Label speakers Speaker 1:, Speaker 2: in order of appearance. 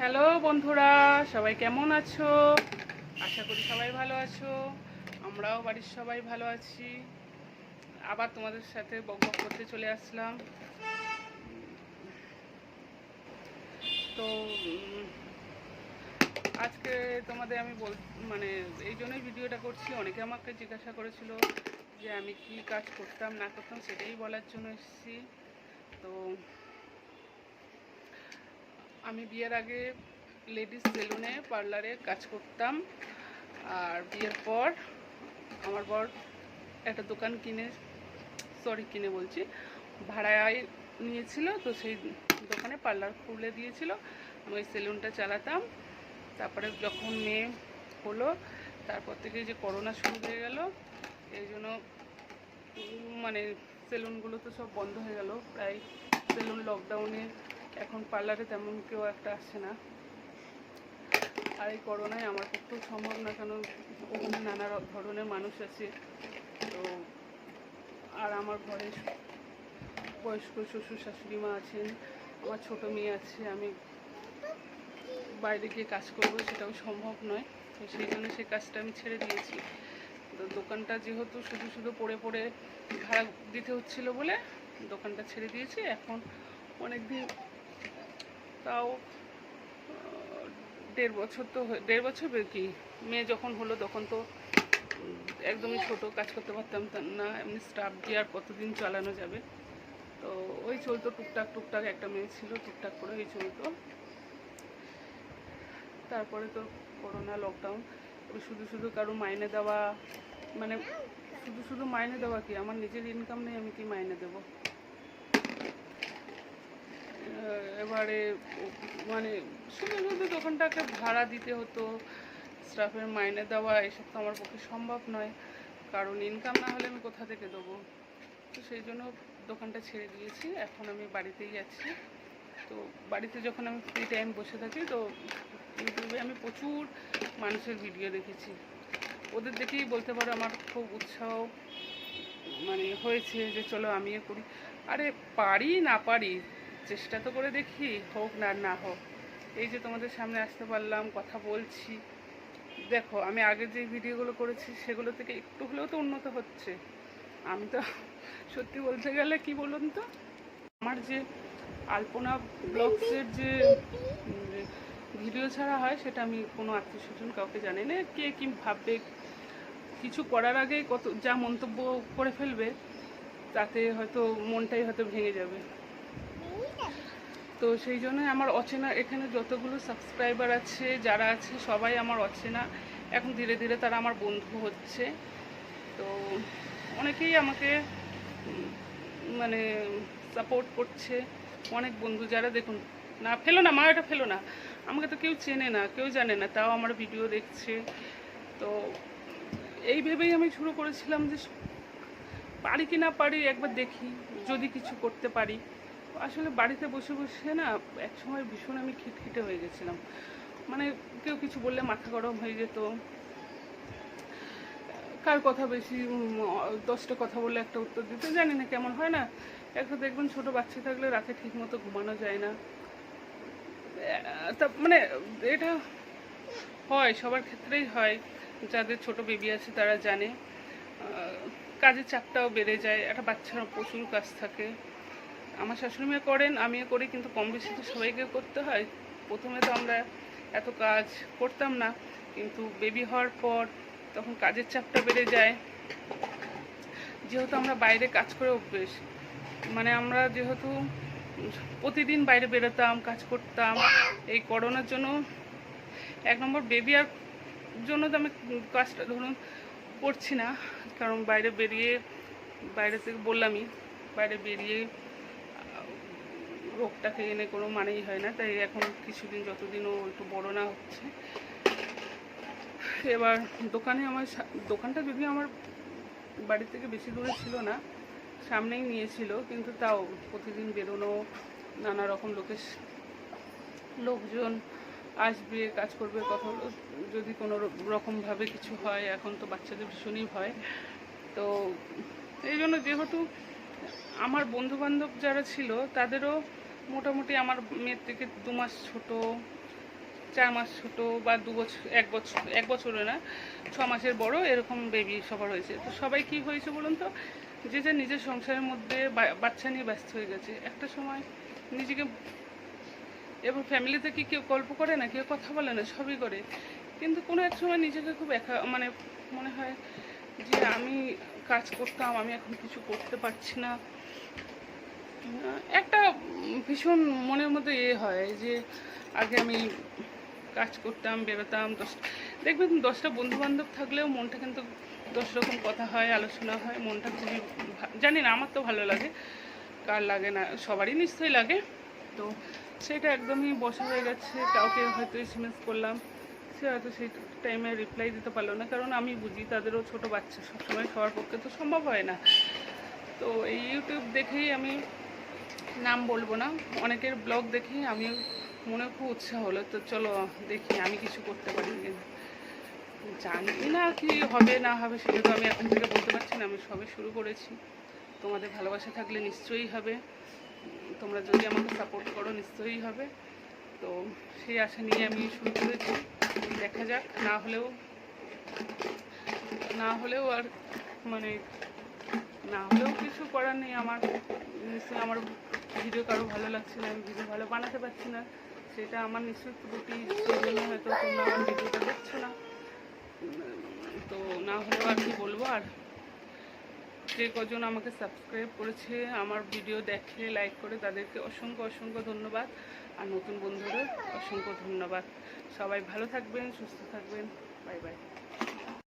Speaker 1: Hello বন্ধুরা, সবাই কেমন আছো? আশা করি সবাই ভালো আছো। আমরাও বাড়ির সবাই ভালো আছি। আবার তোমাদের সাথে বকবক করতে চলে আসলাম। তো আজকে তোমাদের আমি মানে এই জন্যই ভিডিওটা করছি। অনেকে আমাকে জিজ্ঞাসা করেছিল যে আমি কি কাজ করতাম না করতাম, সেটাই বলার জন্য এসেছি। তো আমি বিয়ের আগে লেডিস সেলুনে পার্লারে কাজ করতাম। আর বিয়ের পর আমার বর একটা দোকান কিনে বলছি, ভাড়ায় নিয়েছিল। তো সেই দোকানে পার্লার খুলে দিয়েছিল, আমি ওই সেলুনটা চালাতাম। তারপরে যখন মেয়ে হলো, তারপর থেকে যে করোনা শুরু হয়ে গেল, এই জন্য মানে সেলুনগুলো তো সব বন্ধ হয়ে গেল প্রায়। সেলুন লকডাউনে এখন পার্লারে তেমন কেউ একটা আসে না। আর এই করোনায় আমার পক্ষেও সম্ভব না, কেন ওখানে নানা ধরনের মানুষ আছে। তো আর আমার ঘরে বয়স্ক শ্বশুর শাশুড়ি মা আছেন, আমার ছোট মেয়ে আছে, আমি বাইরে গিয়ে কাজ করব সেটাও সম্ভব নয়। তো সেই জন্য সেই কাজটা আমি ছেড়ে দিয়েছি। তো দোকানটা যেহেতু শুধু শুধু পড়ে পড়ে ভাড়া দিতে হচ্ছিলো বলে দোকানটা ছেড়ে দিয়েছি। এখন অনেক দিন, তাও 1.5 বছর, তো 1.5 বছর কি, মেয়ে যখন হলো তখন তো একদমই ছোট, কাজ করতে পারতাম না। এমনি স্টাফ দিয়ে আর কতদিন চালানো যাবে। তো ওই চলতো টুকটাক, একটা মেয়ে ছিল, টুকটাক করে ওই চলতো। তারপরে তো করোনা লকডাউন, শুধু শুধু কারো মাইনে দেওয়া, মানে শুধু মাইনে দেওয়া কি, আমার নিজের ইনকাম নেই, আমি কি মাইনে দেব? এবারে মানে শুধু দোকানটাকে ভাড়া দিতে হতো, স্টাফের মাইনে দেওয়া, এসব তো আমার পক্ষে সম্ভব নয়। কারণ ইনকাম না হলে আমি কোথা থেকে দেবো? তো সেই জন্য দোকানটা ছেড়ে দিয়েছি। এখন আমি বাড়িতেই আছি। তো বাড়িতে যখন আমি ফ্রি টাইম বসে থাকি, তো ইউটিউবে আমি প্রচুর মানুষের ভিডিও দেখেছি। ওদের দেখেই বলতে পারো আমার খুব উৎসাহ মানে হয়েছে যে চলো আমিও করি। আরে পারি না পারি, চেষ্টা তো করে দেখি, হোক না না হোক। এই যে তোমাদের সামনে আসতে পারলাম, কথা বলছি, দেখো আমি আগে যে ভিডিওগুলো করেছি সেগুলো থেকে একটু হলেও তো উন্নত হচ্ছে। আমি তো সত্যি বলতে গেলে কি বলুন তো, আমার যে আলপনা ব্লগসের যে ভিডিও ছাড়া হয়, সেটা আমি কোনো আত্মীয় স্বজন কাউকে জানি না। কে কী ভাববে, কিছু করার আগেই কত যা মন্তব্য করে ফেলবে, তাতে হয়তো মনটাই হয়তো ভেঙে যাবে। তো সেই জন্যই আমার অচেনা, এখানে যতগুলো সাবস্ক্রাইবার আছে, যারা আছে, সবাই আমার অচেনা। এখন ধীরে ধীরে তারা আমার বন্ধু হচ্ছে। তো অনেকেই আমাকে মানে সাপোর্ট করছে। অনেক বন্ধু যারা, দেখুন না, ফেলো না মা, এটা ফেলো না, আমাকে তো কেউ চেনে না, কেউ জানে না, তাও আমার ভিডিও দেখছে। তো এই ভেবেই আমি শুরু করেছিলাম যে পারি কি না পারি, একবার দেখি যদি কিছু করতে পারি। আসলে বাড়িতে বসে বসে না একসময় ভীষণ আমি খিটখিটে হয়ে গেছিলাম। মানে কেউ কিছু বললে মাথা গরম হয়ে যেত। কার কথা বেশি, 10টা কথা বললে একটা উত্তর দিতে, জানি না কেমন হয় না। একটা দেখবেন ছোটো বাচ্চা থাকলে রাতে ঠিক মতো ঘুমানো যায় না। তা মানে এটা হয়, সবার ক্ষেত্রেই হয়। যাদের ছোট বেবি আছে তারা জানে। কাজের চাপটাও বেড়ে যায়, একটা বাচ্চার প্রচুর কাজ থাকে। আমার শাশুড়ি মা করেন, আমিও করি, কিন্তু কম বেশি তো সবাইকে করতে হয়। প্রথমে তো আমরা এত কাজ করতাম না, কিন্তু বেবি হওয়ার পর তখন কাজের চাপটা বেড়ে যায়। যেহেতু আমরা বাইরে কাজ করে অভ্যেস, মানে আমরা যেহেতু প্রতিদিন বাইরে বেরোতাম, কাজ করতাম, এই করোনার জন্য 1 নম্বর বেবি আর জন্য তো আমি কাজটা ধরুন করছি না। কারণ বাইরে থেকে বললামই, বাইরে বেরিয়ে রোগটাকে এনে কোনো মানেই হয় না। তাই এখন কিছুদিন, যতদিনও একটু বড় না হচ্ছে। এবার দোকানটা যদিও আমার বাড়ি থেকে বেশি দূরে ছিল না, সামনেই নিয়েছিল, কিন্তু তাও প্রতিদিন বেরোনো, নানা রকম লোকজন আসবে, কাজ করবে, কথা যদি কোনো রকমভাবে কিছু হয়, এখন তো বাচ্চাদের ভীষণই ভয়। তো এই জন্য, যেহেতু আমার বন্ধুবান্ধব যারা ছিল তাদেরও মোটামুটি আমার মেয়ের থেকে 2 মাস ছোট, 4 মাস ছোটো বা 2 বছর 1 বছরে না 6 মাসের বড় এরকম বেবি সবার হয়েছে। তো সবাই কি হয়েছে বলুন তো, যে যে নিজের সংসারের মধ্যে বাচ্চা নিয়ে ব্যস্ত হয়ে গেছে। একটা সময় নিজেকে, এবার ফ্যামিলিতে কি কেউ গল্প করে না, কেউ কথা বলে না, সবই করে, কিন্তু কোনো এক সময় নিজেকে খুব একা মানে মনে হয় যে আমি কাজ করতাম, আমি এখন কিছু করতে পারছি না। একটা ভীষণ মনের মধ্যে হয় যে আগে আমি কাজ করতাম, বেরোতাম, দেখবেন 10টা বন্ধুবান্ধব থাকলেও মনটা কিন্তু 10 রকম কথা হয়, আলোচনা হয়, মনটা খুবই জানি না, আমার তো ভালো লাগে, কার লাগে না, সবারই নিশ্চয়ই লাগে। তো সেটা একদমই বসা হয়ে গেছে। কাউকে হয়তো SMS করলাম, সে হয়তো সেই টাইমে রিপ্লাই দিতে পারলো না, কারণ আমি বুঝি তাদেরও ছোট বাচ্চা, সবসময় সবার পক্ষে তো সম্ভব হয় না। তো এই ইউটিউব দেখেই আমি, নাম বলবো না, অনেকের ব্লগ দেখেই আমি মনে খুব উৎসাহ হলো, তো চলো দেখি আমি কিছু করতে পারি কিনা। জানি না কি হবে না হবে, সেটা তো আমি এখন থেকে বলতে পারছি না, আমি সবে শুরু করেছি। তোমাদের ভালোবাসা থাকলে নিশ্চয়ই হবে, তোমরা যদি আমাকে সাপোর্ট করো নিশ্চয়ই হবে। তো সেই আশা নিয়ে আমি শুরু করেছি, দেখা যাক, না হলেও আর মানে না হলেও কিছু করার নেই। আমার নিশ্চয়ই আমার ভিডিও কারো ভালো লাগছে না, আমি ভিডিও ভালো বানাতে পারছি না, সেটা আমার নিশ্চয়ই ত্রুটি, সেই জন্য হয়তো তোমরা আমার ভিডিওটা দেখছো না। তো না হলেও আর কি বলবো, আর যে কজন আমাকে সাবস্ক্রাইব করেছে, আমার ভিডিও দেখে লাইক করে, তাদেরকে অসংখ্য অসংখ্য ধন্যবাদ। আর নতুন বন্ধুদের অসংখ্য ধন্যবাদ। সবাই ভালো থাকবেন, সুস্থ থাকবেন। Bye bye.